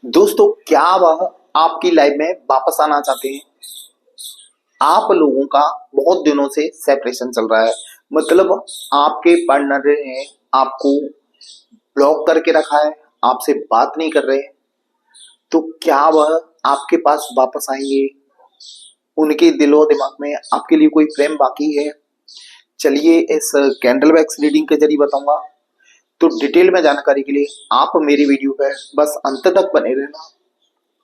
दोस्तों, क्या वह आपकी लाइफ में वापस आना चाहते हैं? आप लोगों का बहुत दिनों से सेपरेशन चल रहा है, मतलब आपके पार्टनर ने आपको ब्लॉक करके रखा है, आपसे बात नहीं कर रहे। तो क्या वह आपके पास वापस आएंगे? उनके दिलो दिमाग में आपके लिए कोई प्रेम बाकी है? चलिए इस कैंडल वैक्स रीडिंग के जरिए बताऊंगा। तो डिटेल में जानकारी के लिए आप मेरी वीडियो पे बस अंत तक बने रहना।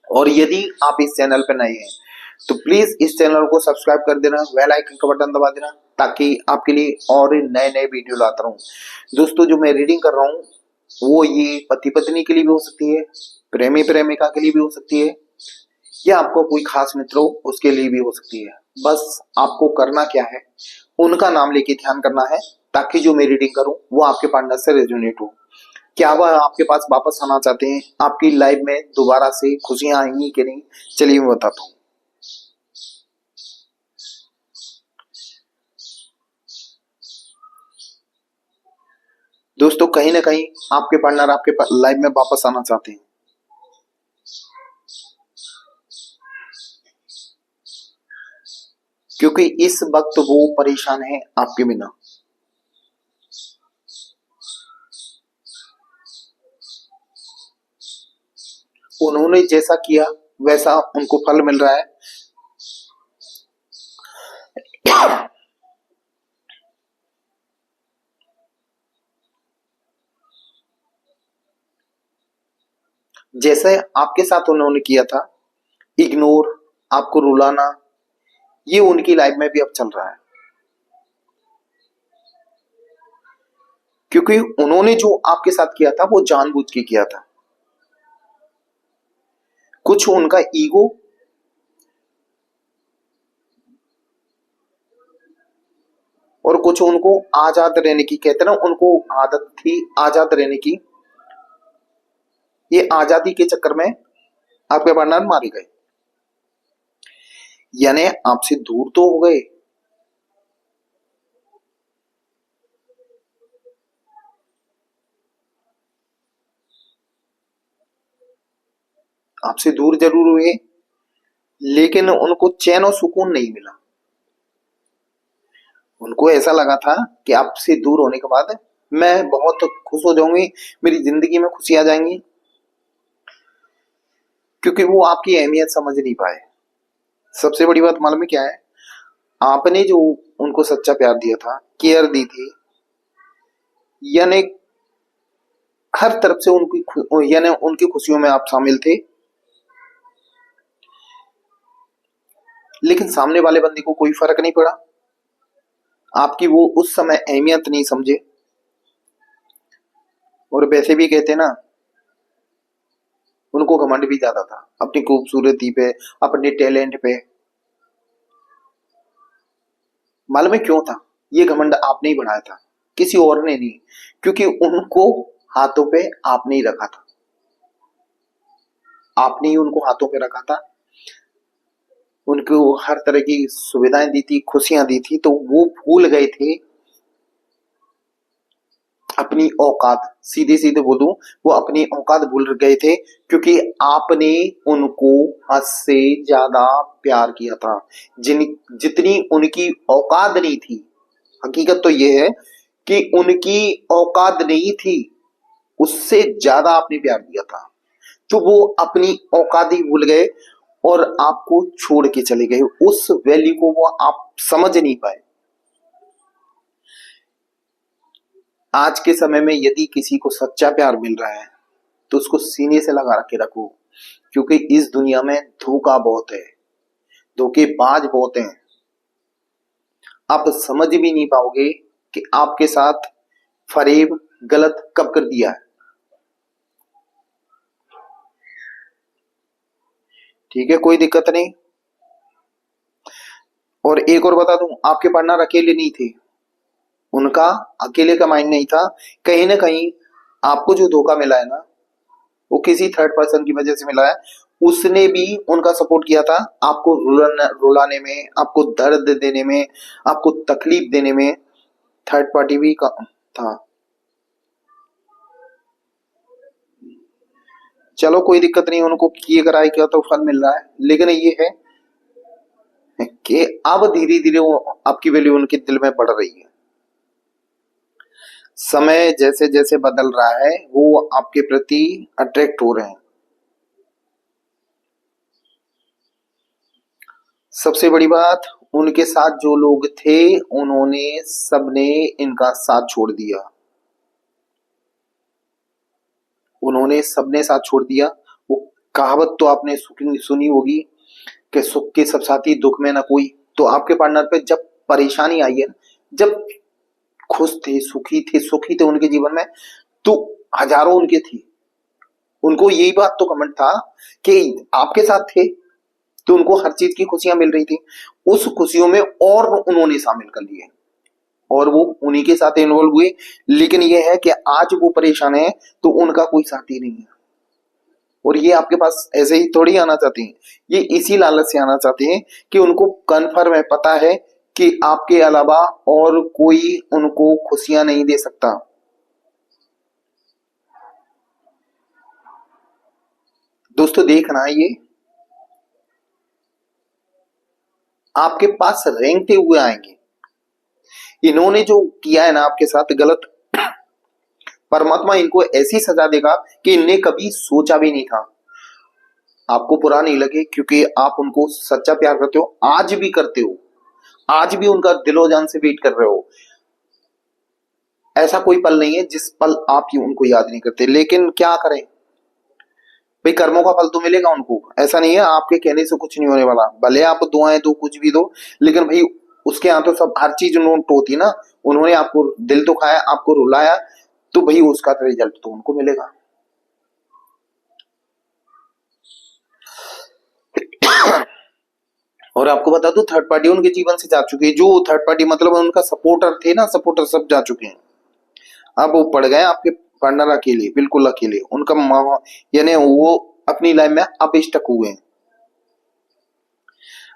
और यदि आप इस चैनल पर नए हैं तो प्लीज इस चैनल को सब्सक्राइब कर देना, बेल आइकन का बटन दबा देना, ताकि आपके लिए और नए नए वीडियो लाता रहूं। दोस्तों, जो मैं रीडिंग कर रहा हूँ वो ये पति पत्नी के लिए भी हो सकती है, प्रेमी प्रेमिका के लिए भी हो सकती है, या आपको कोई खास मित्र हो उसके लिए भी हो सकती है। बस आपको करना क्या है, उनका नाम लेके ध्यान करना है, ताकि जो मैं रीडिंग करूं वो आपके पार्टनर से रेजोनेट हो। क्या वह आपके पास वापस आना चाहते हैं? आपकी लाइफ में दोबारा से खुशियां आएंगी कि नहीं? चलिए मैं बताता हूँ। दोस्तों, कहीं ना कहीं आपके पार्टनर आपके लाइफ में वापस आना चाहते हैं, क्योंकि इस वक्त वो परेशान है आपके बिना। उन्होंने जैसा किया वैसा उनको फल मिल रहा है। जैसे आपके साथ उन्होंने किया था, इग्नोर, आपको रुलाना, ये उनकी लाइफ में भी अब चल रहा है। क्योंकि उन्होंने जो आपके साथ किया था वो जानबूझ के किया था। कुछ उनका ईगो और कुछ उनको आजाद रहने की, कहते ना, उनको आदत थी आजाद रहने की। ये आजादी के चक्कर में आपके पार्टनर मारे गए, यानी आपसे दूर तो हो गए। आपसे दूर जरूर हुए, लेकिन उनको चैन और सुकून नहीं मिला। उनको ऐसा लगा था कि आपसे दूर होने के बाद मैं बहुत खुश हो जाऊंगी, मेरी जिंदगी में खुशी आ जाएंगी। क्योंकि वो आपकी अहमियत समझ नहीं पाए। सबसे बड़ी बात मालूम है क्या है? आपने जो उनको सच्चा प्यार दिया था, केयर दी थी, यानी हर तरफ से उनकी, यानी उनकी खुशियों में आप शामिल थे, लेकिन सामने वाले बंदे को कोई फर्क नहीं पड़ा। आपकी वो उस समय अहमियत नहीं समझे। और वैसे भी कहते ना, उनको घमंड भी ज्यादा था अपनी खूबसूरती पे, अपने टैलेंट पे। मालूम है क्यों था? ये घमंड आपने ही बढ़ाया था, किसी और ने नहीं। क्योंकि उनको हाथों पे आपने ही रखा था, आपने ही उनको हाथों पे रखा था, उनको हर तरह की सुविधाएं दी थी, खुशियां दी थी, तो वो भूल गए थे अपनी औकात। सीधे सीधे बोलूं, वो अपनी औकात भूल गए थे, क्योंकि आपने उनको हद से ज्यादा प्यार किया था। जितनी उनकी औकात नहीं थी। हकीकत तो ये है कि उनकी औकात नहीं थी, उससे ज्यादा आपने प्यार दिया था। तो वो अपनी औकात ही भूल गए और आपको छोड़ के चले गए। उस वैल्यू को वो आप समझ नहीं पाए। आज के समय में यदि किसी को सच्चा प्यार मिल रहा है तो उसको सीने से लगा के रखो, क्योंकि इस दुनिया में धोखा बहुत है, धोखेबाज बहुत हैं। आप समझ भी नहीं पाओगे कि आपके साथ फरेब गलत कब कर दिया है। ठीक है, कोई दिक्कत नहीं। और एक और बता दूं, आपके पार्टनर अकेले नहीं थे, उनका अकेले का माइंड नहीं था। कहीं ना कहीं आपको जो धोखा मिला है ना, वो किसी थर्ड पर्सन की वजह से मिला है। उसने भी उनका सपोर्ट किया था, आपको रुलाने में, आपको दर्द देने में, आपको तकलीफ देने में। थर्ड पार्टी भी था। चलो कोई दिक्कत नहीं, उनको किए कराए क्या तो फल मिल रहा है, लेकिन ये है कि अब धीरे धीरे वो आपकी वैल्यू उनके दिल में बढ़ रही है। समय जैसे जैसे बदल रहा है वो आपके प्रति अट्रैक्ट हो रहे हैं। सबसे बड़ी बात, उनके साथ जो लोग थे उन्होंने सबने इनका साथ छोड़ दिया, उन्होंने सबने साथ छोड़ दिया। वो कहावत तो आपने सुनी होगी कि सुख के सब साथी दुख में न कोई। तो आपके पार्टनर पे जब परेशानी आई है, जब खुश थे सुखी थे उनके जीवन में, तो हजारों उनके थे, उनको यही बात तो कमेंट था कि आपके साथ थे तो उनको हर चीज की खुशियां मिल रही थी, उस खुशियों में और उन्होंने शामिल कर लिए और वो उन्हीं के साथ इन्वॉल्व हुए। लेकिन ये है कि आज वो परेशान है तो उनका कोई साथी नहीं है, और ये आपके पास ऐसे ही थोड़ी आना चाहते हैं, ये इसी लालच से आना चाहते हैं कि उनको कन्फर्म है, पता है कि आपके अलावा और कोई उनको खुशियां नहीं दे सकता। दोस्तों देखना, ये आपके पास रेंगते हुए आएंगे। इन्होंने जो किया है ना आपके साथ गलत, परमात्मा इनको ऐसी सजा देगा कि इनने कभी सोचा भी नहीं था। आपको बुरा नहीं लगे, क्योंकि आप उनको सच्चा प्यार करते हो, आज भी करते हो, आज भी उनका दिलो जान से वेट कर रहे हो। ऐसा कोई पल नहीं है जिस पल आप ही उनको याद नहीं करते, लेकिन क्या करें भाई, कर्मों का फल तो मिलेगा उनको। ऐसा नहीं है आपके कहने से कुछ नहीं होने वाला, भले आप दुआएं दो कुछ भी दो, लेकिन भाई उसके यहाँ तो सब हर चीज नोट होती है ना। उन्होंने आपको दिल दुखाया, आपको रुलाया, तो भाई उसका तो रिजल्ट तो उनको मिलेगा। और आपको बता दूं, थर्ड पार्टी उनके जीवन से जा चुकी है। जो थर्ड पार्टी मतलब उनका सपोर्टर थे ना, सपोर्टर सब जा चुके हैं। अब वो पड़ गए आपके पार्टनर अकेले, बिल्कुल अकेले। उनका यानी वो अपनी लाइफ में अब स्टक हुए हैं।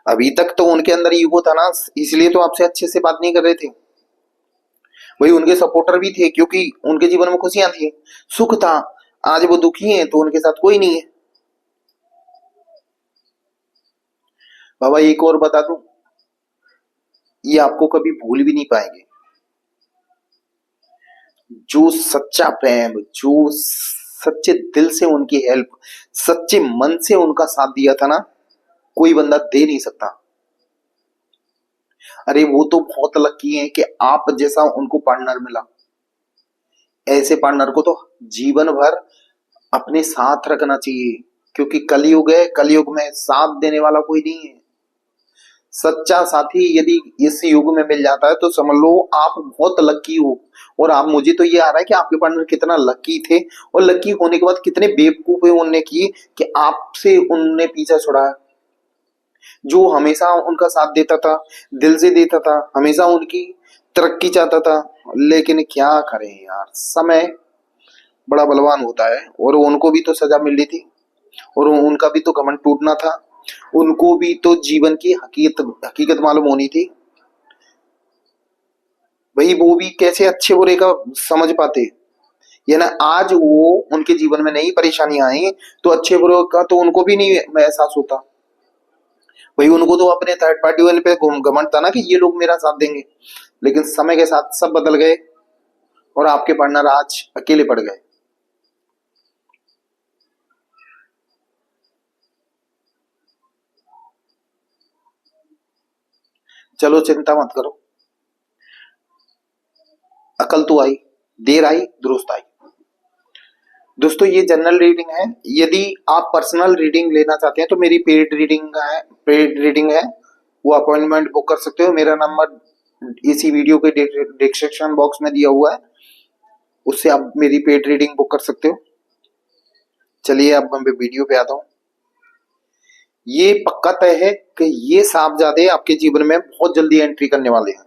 अभी तक तो उनके अंदर ईगो था ना, इसलिए तो आपसे अच्छे से बात नहीं कर रहे थे। वही उनके सपोर्टर भी थे, क्योंकि उनके जीवन में खुशियां थी, सुख था। आज वो दुखी हैं तो उनके साथ कोई नहीं है। बाबा एक और बता दूं, ये आपको कभी भूल भी नहीं पाएंगे। जो सच्चा प्रेम, जो सच्चे दिल से उनकी हेल्प, सच्चे मन से उनका साथ दिया था ना, कोई बंदा दे नहीं सकता। अरे वो तो बहुत लकी है कि आप जैसा उनको पार्टनर मिला। ऐसे पार्टनर को तो जीवन भर अपने साथ रखना चाहिए, क्योंकि कलयुग है, कलयुग में साथ देने वाला कोई नहीं है। सच्चा साथी यदि इस युग में मिल जाता है तो समझ लो आप बहुत लकी हो। और आप, मुझे तो ये आ रहा है कि आपके पार्टनर कितना लकी थे, और लकी होने के बाद कितने बेवकूफी उनने की कि आपसे उनने पीछा छुड़ाया। जो हमेशा उनका साथ देता था, दिल से देता था, हमेशा उनकी तरक्की चाहता था। लेकिन क्या करें यार, समय बड़ा बलवान होता है, और उनको भी तो सजा मिल रही थी, और उनका भी तो घमंड टूटना था। उनको भी तो जीवन की हकीकत हकीकत मालूम होनी थी। भाई वो भी कैसे अच्छे बुरे का समझ पाते। ये ना, आज वो उनके जीवन में नई परेशानी आई तो अच्छे बुरे का तो उनको भी नहीं एहसास होता। भाई उनको तो अपने थर्ड पार्टी वाले पे घमंड था ना कि ये लोग मेरा साथ देंगे। लेकिन समय के साथ सब बदल गए, और आपके पार्टनर आज अकेले पड़ गए। चलो चिंता मत करो, अकल तो आई, देर आई दुरुस्त आई। दोस्तों ये जनरल रीडिंग है। यदि आप पर्सनल रीडिंग लेना चाहते हैं तो मेरी पेड रीडिंग है, वो अपॉइंटमेंट बुक कर सकते हो। मेरा नंबर इसी वीडियो के डिस्क्रिप्शन बॉक्स में दिया हुआ है, उससे आप मेरी पेड रीडिंग बुक कर सकते हो। चलिए अब मैं वीडियो पे आता हूँ। ये पक्का तय है कि ये साहबजादे आपके जीवन में बहुत जल्दी एंट्री करने वाले हैं,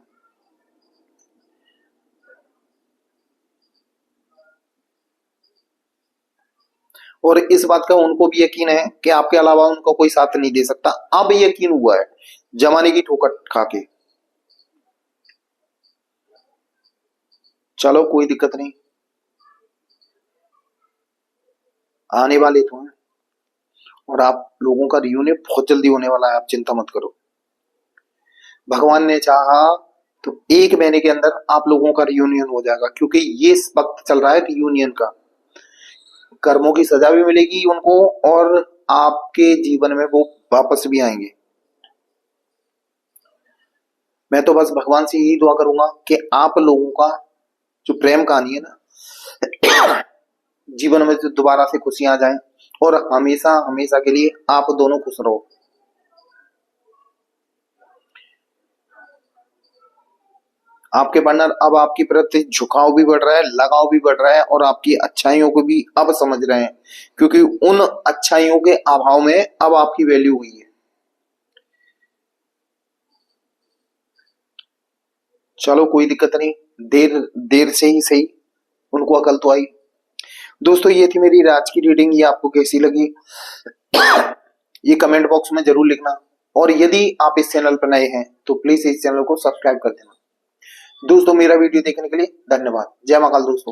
और इस बात का उनको भी यकीन है कि आपके अलावा उनको कोई साथ नहीं दे सकता। अब यकीन हुआ है जमाने की ठोकर खा के। चलो कोई दिक्कत नहीं। आने वाले तो हैं और आप लोगों का रियूनियन बहुत जल्दी होने वाला है, आप चिंता मत करो। भगवान ने चाहा तो 1 महीने के अंदर आप लोगों का रियूनियन हो जाएगा, क्योंकि ये वक्त चल रहा है रियूनियन का। कर्मों की सजा भी मिलेगी उनको और आपके जीवन में वो वापस भी आएंगे। मैं तो बस भगवान से यही दुआ करूंगा कि आप लोगों का जो प्रेम कहानी है ना, जीवन में तो दोबारा से खुशियां आ जाएं और हमेशा हमेशा के लिए आप दोनों खुश रहो। आपके पार्टनर अब आपकी प्रति झुकाव भी बढ़ रहा है, लगाव भी बढ़ रहा है और आपकी अच्छाइयों को भी अब समझ रहे हैं, क्योंकि उन अच्छाइयों के अभाव में अब आपकी वैल्यू हुई है। चलो कोई दिक्कत नहीं, देर देर से ही सही उनको अकल तो आई। दोस्तों ये थी मेरी आज की रीडिंग, ये आपको कैसी लगी ये कमेंट बॉक्स में जरूर लिखना, और यदि आप इस चैनल पर नए हैं तो प्लीज इस चैनल को सब्सक्राइब कर देना। दोस्तों मेरा वीडियो देखने के लिए धन्यवाद। जय महाकाल दोस्तों।